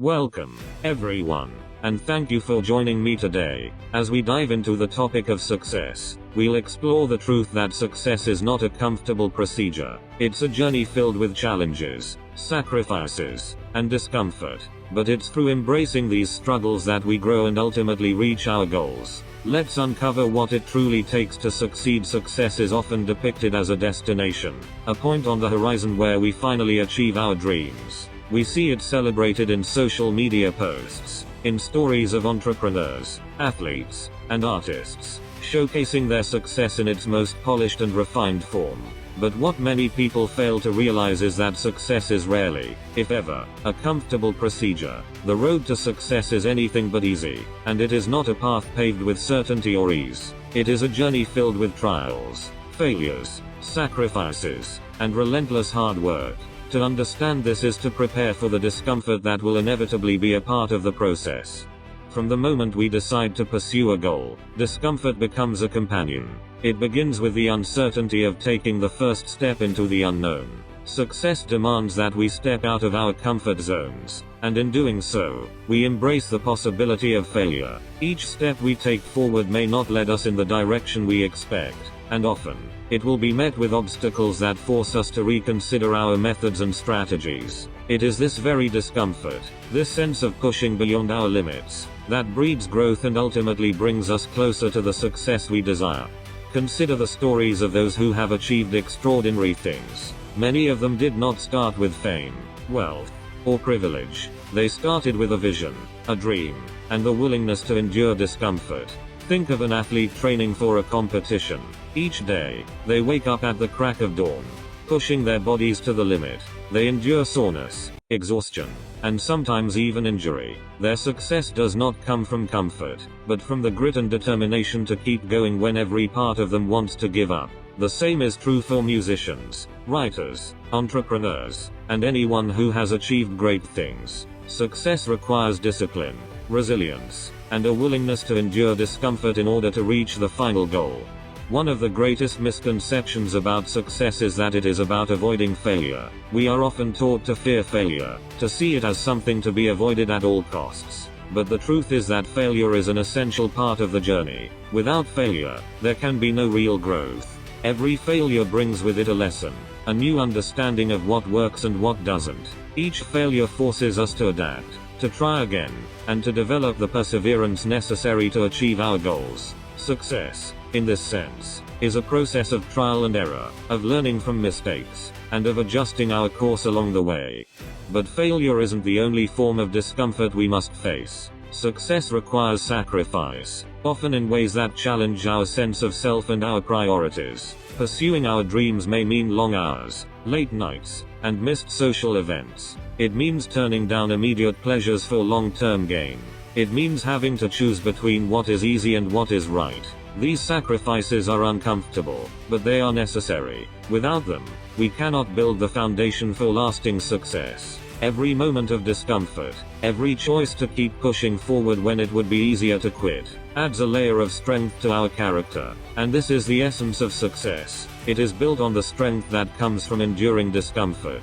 Welcome, everyone, and thank you for joining me today. As we dive into the topic of success, we'll explore the truth that success is not a comfortable procedure. It's a journey filled with challenges, sacrifices, and discomfort. But it's through embracing these struggles that we grow and ultimately reach our goals. Let's uncover what it truly takes to succeed. Success is often depicted as a destination, a point on the horizon where we finally achieve our dreams. We see it celebrated in social media posts, in stories of entrepreneurs, athletes, and artists, showcasing their success in its most polished and refined form. But what many people fail to realize is that success is rarely, if ever, a comfortable procedure. The road to success is anything but easy, and it is not a path paved with certainty or ease. It is a journey filled with trials, failures, sacrifices, and relentless hard work. To understand this is to prepare for the discomfort that will inevitably be a part of the process. From the moment we decide to pursue a goal, discomfort becomes a companion. It begins with the uncertainty of taking the first step into the unknown. Success demands that we step out of our comfort zones, and in doing so, we embrace the possibility of failure. Each step we take forward may not lead us in the direction we expect, and often, it will be met with obstacles that force us to reconsider our methods and strategies. It is this very discomfort, this sense of pushing beyond our limits, that breeds growth and ultimately brings us closer to the success we desire. Consider the stories of those who have achieved extraordinary things. Many of them did not start with fame, wealth, or privilege. They started with a vision, a dream, and the willingness to endure discomfort. Think of an athlete training for a competition. Each day, they wake up at the crack of dawn, pushing their bodies to the limit. They endure soreness, exhaustion, and sometimes even injury. Their success does not come from comfort, but from the grit and determination to keep going when every part of them wants to give up. The same is true for musicians, writers, entrepreneurs, and anyone who has achieved great things. Success requires discipline, resilience, and a willingness to endure discomfort in order to reach the final goal. One of the greatest misconceptions about success is that it is about avoiding failure. We are often taught to fear failure, to see it as something to be avoided at all costs. But the truth is that failure is an essential part of the journey. Without failure, there can be no real growth. Every failure brings with it a lesson, a new understanding of what works and what doesn't. Each failure forces us to adapt, to try again, and to develop the perseverance necessary to achieve our goals. Success, in this sense, is a process of trial and error, of learning from mistakes, and of adjusting our course along the way. But failure isn't the only form of discomfort we must face. Success requires sacrifice, often in ways that challenge our sense of self and our priorities. Pursuing our dreams may mean long hours, late nights, and missed social events. It means turning down immediate pleasures for long-term gain. It means having to choose between what is easy and what is right. These sacrifices are uncomfortable, but they are necessary. Without them, we cannot build the foundation for lasting success. Every moment of discomfort, every choice to keep pushing forward when it would be easier to quit, adds a layer of strength to our character. And this is the essence of success. It is built on the strength that comes from enduring discomfort.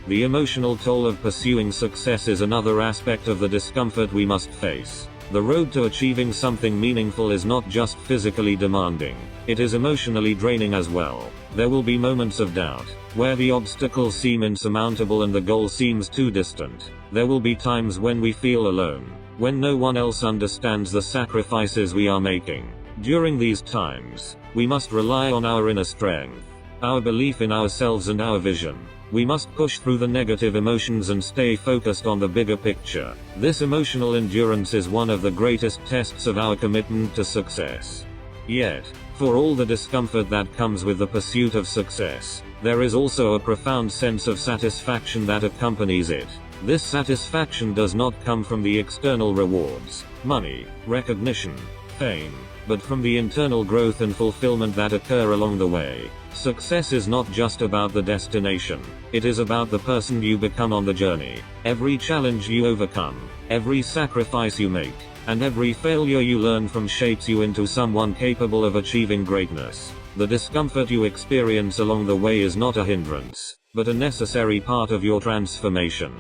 The emotional toll of pursuing success is another aspect of the discomfort we must face. The road to achieving something meaningful is not just physically demanding, it is emotionally draining as well. There will be moments of doubt, where the obstacles seem insurmountable and the goal seems too distant. There will be times when we feel alone, when no one else understands the sacrifices we are making. During these times, we must rely on our inner strength, our belief in ourselves and our vision. We must push through the negative emotions and stay focused on the bigger picture. This emotional endurance is one of the greatest tests of our commitment to success. Yet, for all the discomfort that comes with the pursuit of success, there is also a profound sense of satisfaction that accompanies it. This satisfaction does not come from the external rewards, money, recognition, fame, but from the internal growth and fulfillment that occur along the way. Success is not just about the destination, it is about the person you become on the journey. Every challenge you overcome, every sacrifice you make, and every failure you learn from shapes you into someone capable of achieving greatness. The discomfort you experience along the way is not a hindrance, but a necessary part of your transformation.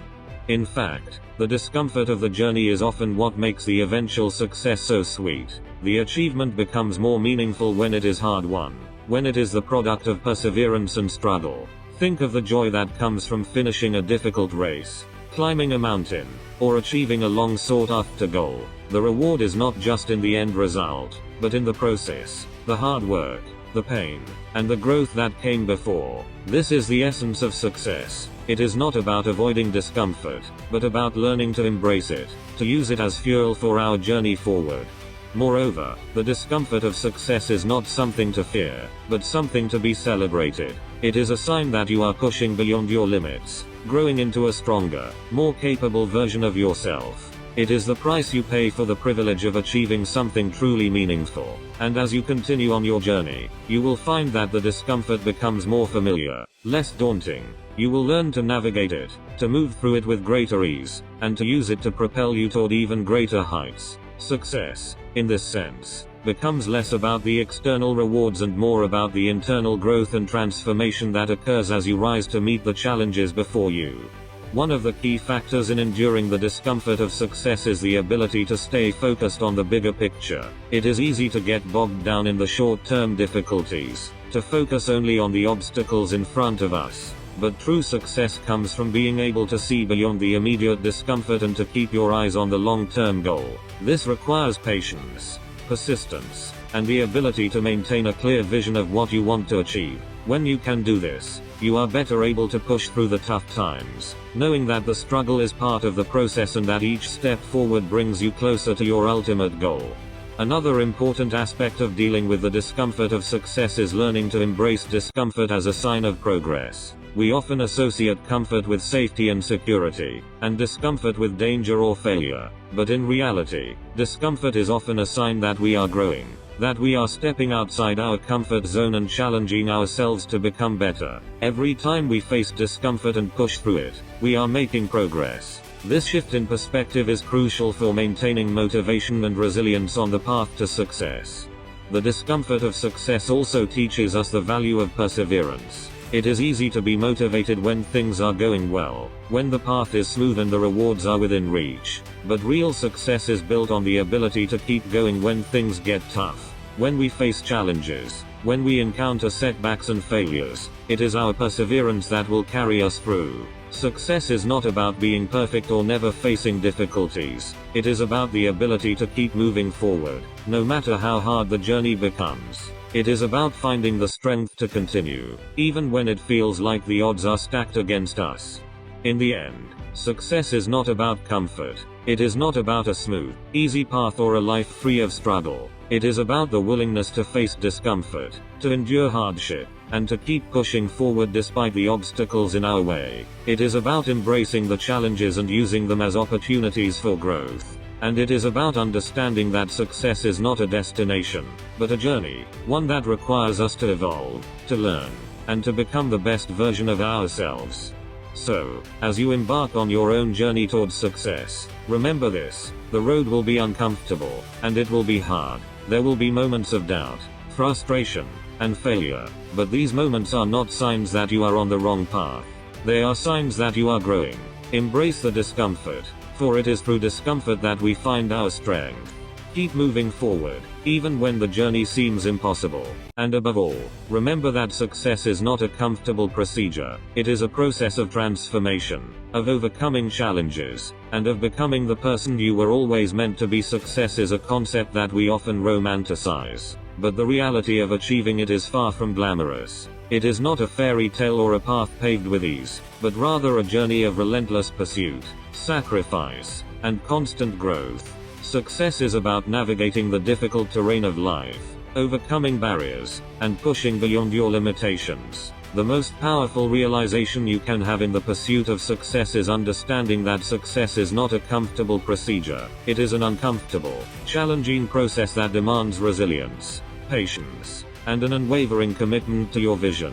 In fact, the discomfort of the journey is often what makes the eventual success so sweet. The achievement becomes more meaningful when it is hard-won, when it is the product of perseverance and struggle. Think of the joy that comes from finishing a difficult race, climbing a mountain, or achieving a long sought-after goal. The reward is not just in the end result, but in the process, the hard work, the pain, and the growth that came before. This is the essence of success. It is not about avoiding discomfort, but about learning to embrace it, to use it as fuel for our journey forward. Moreover, the discomfort of success is not something to fear, but something to be celebrated. It is a sign that you are pushing beyond your limits, growing into a stronger, more capable version of yourself. It is the price you pay for the privilege of achieving something truly meaningful. And as you continue on your journey, you will find that the discomfort becomes more familiar, less daunting. You will learn to navigate it, to move through it with greater ease, and to use it to propel you toward even greater heights. Success, in this sense, becomes less about the external rewards and more about the internal growth and transformation that occurs as you rise to meet the challenges before you. One of the key factors in enduring the discomfort of success is the ability to stay focused on the bigger picture. It is easy to get bogged down in the short-term difficulties, to focus only on the obstacles in front of us. But true success comes from being able to see beyond the immediate discomfort and to keep your eyes on the long-term goal. This requires patience, persistence, and the ability to maintain a clear vision of what you want to achieve. When you can do this, you are better able to push through the tough times, knowing that the struggle is part of the process and that each step forward brings you closer to your ultimate goal. Another important aspect of dealing with the discomfort of success is learning to embrace discomfort as a sign of progress. We often associate comfort with safety and security, and discomfort with danger or failure. But in reality, discomfort is often a sign that we are growing, that we are stepping outside our comfort zone and challenging ourselves to become better. Every time we face discomfort and push through it, we are making progress. This shift in perspective is crucial for maintaining motivation and resilience on the path to success. The discomfort of success also teaches us the value of perseverance. It is easy to be motivated when things are going well, when the path is smooth and the rewards are within reach. But real success is built on the ability to keep going when things get tough, when we face challenges, when we encounter setbacks and failures. It is our perseverance that will carry us through. Success is not about being perfect or never facing difficulties. It is about the ability to keep moving forward, no matter how hard the journey becomes. It is about finding the strength to continue, even when it feels like the odds are stacked against us. In the end, success is not about comfort. It is not about a smooth, easy path or a life free of struggle. It is about the willingness to face discomfort, to endure hardship, and to keep pushing forward despite the obstacles in our way. It is about embracing the challenges and using them as opportunities for growth. And it is about understanding that success is not a destination, but a journey, one that requires us to evolve, to learn, and to become the best version of ourselves. So, as you embark on your own journey towards success, remember this: the road will be uncomfortable, and it will be hard. There will be moments of doubt, frustration, and failure, but these moments are not signs that you are on the wrong path. They are signs that you are growing. Embrace the discomfort, for it is through discomfort that we find our strength. Keep moving forward, even when the journey seems impossible. And above all, remember that success is not a comfortable procedure. It is a process of transformation, of overcoming challenges, and of becoming the person you were always meant to be. Success is a concept that we often romanticize, but the reality of achieving it is far from glamorous. It is not a fairy tale or a path paved with ease, but rather a journey of relentless pursuit, sacrifice, and constant growth. Success is about navigating the difficult terrain of life, overcoming barriers, and pushing beyond your limitations. The most powerful realization you can have in the pursuit of success is understanding that success is not a comfortable procedure. It is an uncomfortable, challenging process that demands resilience, patience, and an unwavering commitment to your vision.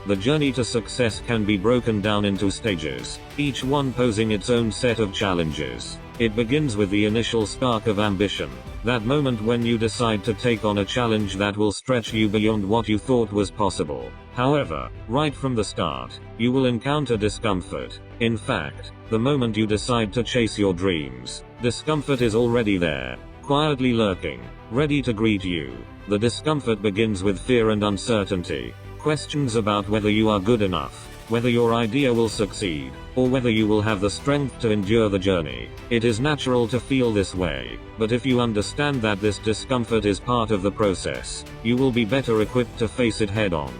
The journey to success can be broken down into stages, each one posing its own set of challenges. It begins with the initial spark of ambition, that moment when you decide to take on a challenge that will stretch you beyond what you thought was possible. However, right from the start, you will encounter discomfort. In fact, the moment you decide to chase your dreams, discomfort is already there, quietly lurking, ready to greet you. The discomfort begins with fear and uncertainty, questions about whether you are good enough, whether your idea will succeed, or whether you will have the strength to endure the journey. It is natural to feel this way, but if you understand that this discomfort is part of the process, you will be better equipped to face it head on.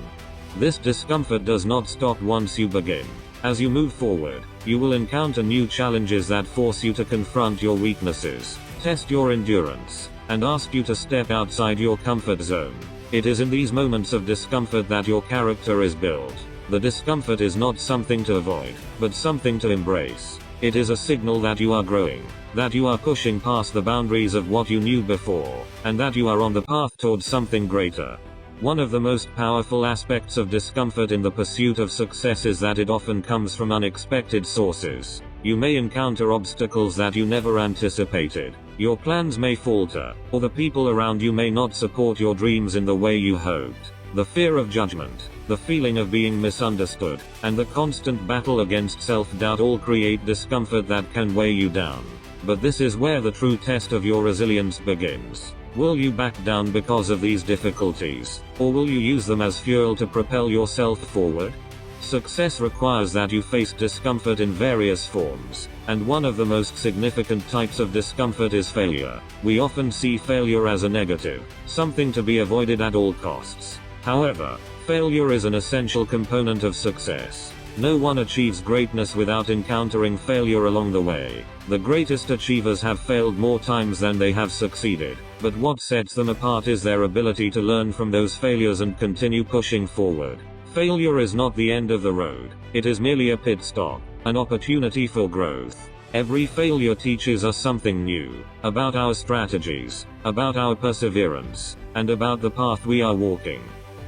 This discomfort does not stop once you begin. As you move forward, you will encounter new challenges that force you to confront your weaknesses, test your endurance, and ask you to step outside your comfort zone. It is in these moments of discomfort that your character is built. The discomfort is not something to avoid, but something to embrace. It is a signal that you are growing, that you are pushing past the boundaries of what you knew before, and that you are on the path towards something greater. One of the most powerful aspects of discomfort in the pursuit of success is that it often comes from unexpected sources. You may encounter obstacles that you never anticipated. Your plans may falter, or the people around you may not support your dreams in the way you hoped. The fear of judgment, the feeling of being misunderstood, and the constant battle against self-doubt all create discomfort that can weigh you down. But this is where the true test of your resilience begins. Will you back down because of these difficulties, or will you use them as fuel to propel yourself forward? Success requires that you face discomfort in various forms, and one of the most significant types of discomfort is failure. We often see failure as a negative, something to be avoided at all costs. However, failure is an essential component of success. No one achieves greatness without encountering failure along the way. The greatest achievers have failed more times than they have succeeded, but what sets them apart is their ability to learn from those failures and continue pushing forward. Failure is not the end of the road, it is merely a pit stop, an opportunity for growth. Every failure teaches us something new, about our strategies, about our perseverance, and about the path we are walking.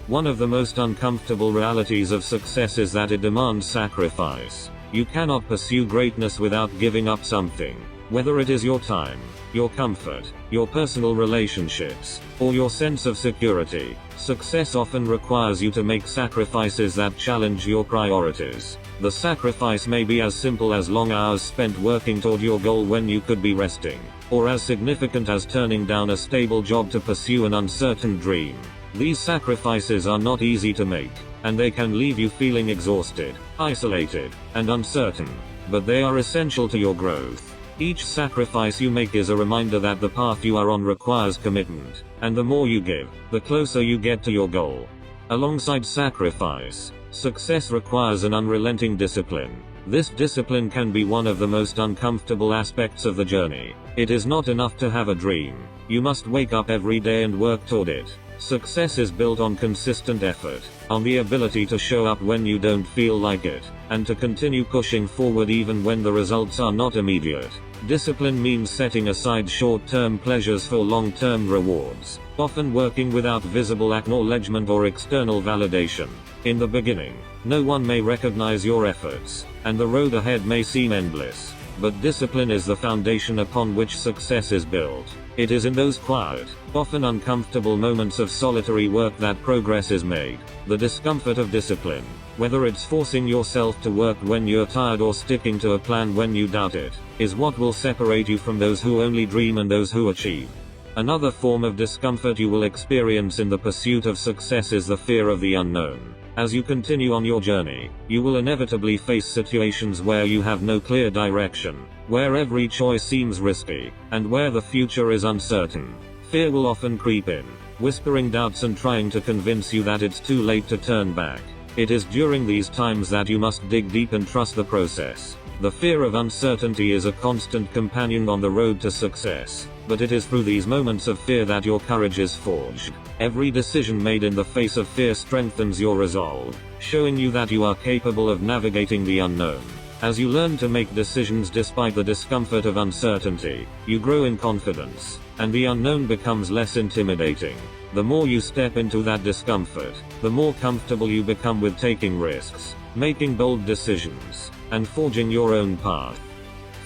One of the most uncomfortable realities of success is that it demands sacrifice. You cannot pursue greatness without giving up something. Whether it is your time, your comfort, your personal relationships, or your sense of security, success often requires you to make sacrifices that challenge your priorities. The sacrifice may be as simple as long hours spent working toward your goal when you could be resting, or as significant as turning down a stable job to pursue an uncertain dream. These sacrifices are not easy to make, and they can leave you feeling exhausted, isolated, and uncertain, but they are essential to your growth. Each sacrifice you make is a reminder that the path you are on requires commitment, and the more you give, the closer you get to your goal. Alongside sacrifice, success requires an unrelenting discipline. This discipline can be one of the most uncomfortable aspects of the journey. It is not enough to have a dream. You must wake up every day and work toward it. Success is built on consistent effort, on the ability to show up when you don't feel like it, and to continue pushing forward even when the results are not immediate. Discipline means setting aside short-term pleasures for long-term rewards, often working without visible acknowledgement or external validation. In the beginning, no one may recognize your efforts, and the road ahead may seem endless. But discipline is the foundation upon which success is built. It is in those quiet, often uncomfortable moments of solitary work that progress is made. The discomfort of discipline, whether it's forcing yourself to work when you're tired or sticking to a plan when you doubt it, is what will separate you from those who only dream and those who achieve. Another form of discomfort you will experience in the pursuit of success is the fear of the unknown. As you continue on your journey, you will inevitably face situations where you have no clear direction, where every choice seems risky, and where the future is uncertain. Fear will often creep in, whispering doubts and trying to convince you that it's too late to turn back. It is during these times that you must dig deep and trust the process. The fear of uncertainty is a constant companion on the road to success, but it is through these moments of fear that your courage is forged. Every decision made in the face of fear strengthens your resolve, showing you that you are capable of navigating the unknown. As you learn to make decisions despite the discomfort of uncertainty, you grow in confidence, and the unknown becomes less intimidating. The more you step into that discomfort, the more comfortable you become with taking risks, making bold decisions, and forging your own path.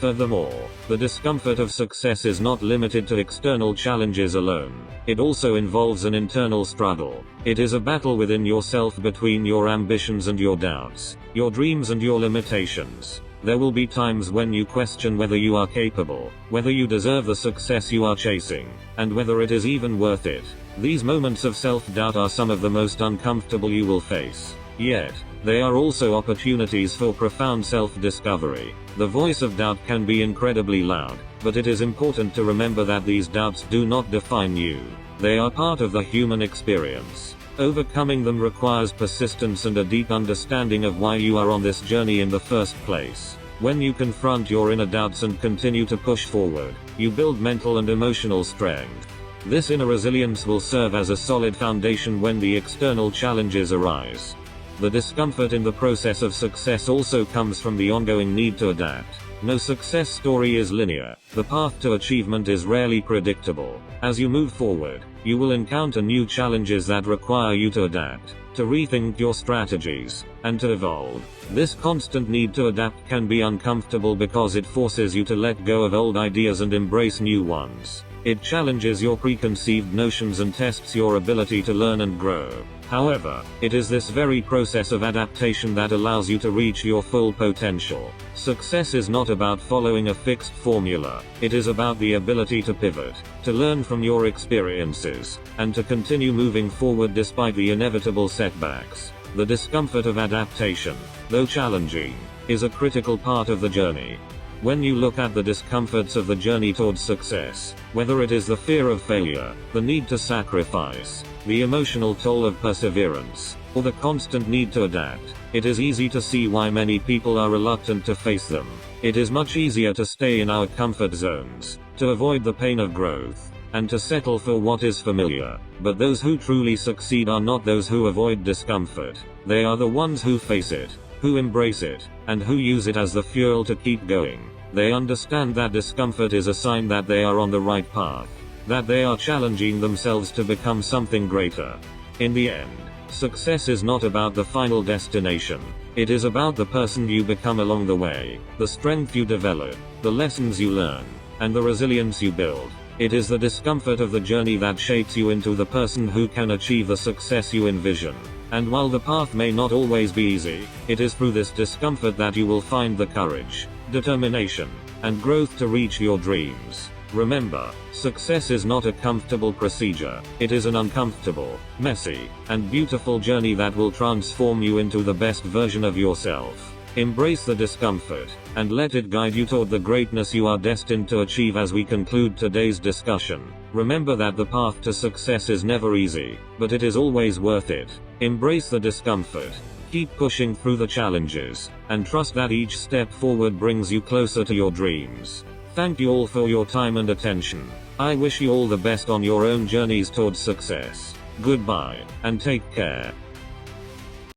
Furthermore, the discomfort of success is not limited to external challenges alone. It also involves an internal struggle. It is a battle within yourself between your ambitions and your doubts, your dreams and your limitations. There will be times when you question whether you are capable, whether you deserve the success you are chasing, and whether it is even worth it. These moments of self-doubt are some of the most uncomfortable you will face. Yet, they are also opportunities for profound self-discovery. The voice of doubt can be incredibly loud, but it is important to remember that these doubts do not define you. They are part of the human experience. Overcoming them requires persistence and a deep understanding of why you are on this journey in the first place. When you confront your inner doubts and continue to push forward, you build mental and emotional strength. This inner resilience will serve as a solid foundation when the external challenges arise. The discomfort in the process of success also comes from the ongoing need to adapt. No success story is linear. The path to achievement is rarely predictable. As you move forward, you will encounter new challenges that require you to adapt, to rethink your strategies, and to evolve. This constant need to adapt can be uncomfortable because it forces you to let go of old ideas and embrace new ones. It challenges your preconceived notions and tests your ability to learn and grow. However, it is this very process of adaptation that allows you to reach your full potential. Success is not about following a fixed formula. It is about the ability to pivot, to learn from your experiences, and to continue moving forward despite the inevitable setbacks. The discomfort of adaptation, though challenging, is a critical part of the journey. When you look at the discomforts of the journey towards success, whether it is the fear of failure, the need to sacrifice, the emotional toll of perseverance, or the constant need to adapt, it is easy to see why many people are reluctant to face them. It is much easier to stay in our comfort zones, to avoid the pain of growth, and to settle for what is familiar. But those who truly succeed are not those who avoid discomfort. They are the ones who face it, who embrace it, and who use it as the fuel to keep going. They understand that discomfort is a sign that they are on the right path, that they are challenging themselves to become something greater. In the end, success is not about the final destination. It is about the person you become along the way, the strength you develop, the lessons you learn, and the resilience you build. It is the discomfort of the journey that shapes you into the person who can achieve the success you envision. And while the path may not always be easy, it is through this discomfort that you will find the courage, determination, and growth to reach your dreams. Remember, success is not a comfortable procedure. It is an uncomfortable, messy, and beautiful journey that will transform you into the best version of yourself. Embrace the discomfort, and let it guide you toward the greatness you are destined to achieve. As we conclude today's discussion, remember that the path to success is never easy, but it is always worth it. Embrace the discomfort, keep pushing through the challenges, and trust that each step forward brings you closer to your dreams. Thank you all for your time and attention. I wish you all the best on your own journeys towards success. Goodbye, and take care.